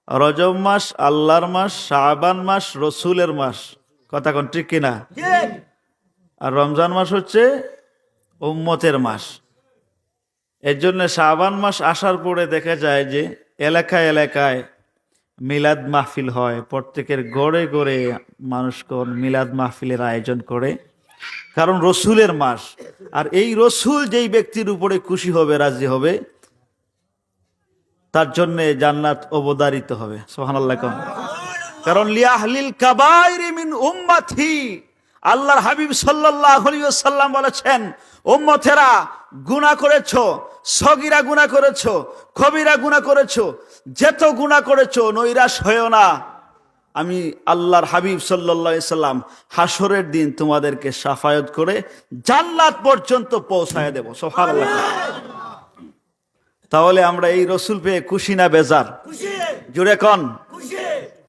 রজব মাস আল্লাহর মাস, শাবান মাস রসুলের মাস, কথা কোন ঠিক কিনা? আর রমজান মাস হচ্ছে উম্মতের মাস। এর জন্য শাবান মাস আসার পরে দেখা যায় যে এলাকায় এলাকায় মিলাদ মাহফিল হয়, প্রত্যেকের গড়ে গড়ে মানুষগণ মিলাদ মাহফিলের আয়োজন করে, কারণ রসুলের মাস। আর এই রসুল যেই ব্যক্তির উপরে খুশি হবে, রাজি হবে, তার জন্য জান্নাত অবধারিত হবে। সুবহানাল্লাহ। কারণ লিয়াহলিল কাবাইরি মিন উম্মতি, আল্লাহর হাবিব সাল্লাল্লাহু আলাইহি ওয়াসাল্লাম বলেছেন, উম্মতেরা গুনাহ করেছো, সগীরা গুনাহ করেছো, কবিরা গুনাহ করেছো, যত গুনাহ করেছো নৈরাশ হয়েও না, আমি আল্লাহর হাবিব সাল্লাল্লাহু আলাইহি সাল্লাম হাসরের দিন তোমাদেরকে শাফায়াত করে জান্নাত পর্যন্ত পৌঁছায় দেব। সুবহানাল্লাহ। তাহলে আমরা এই রসুল পেয়ে খুশি না বেজার? জুড়ে কোন।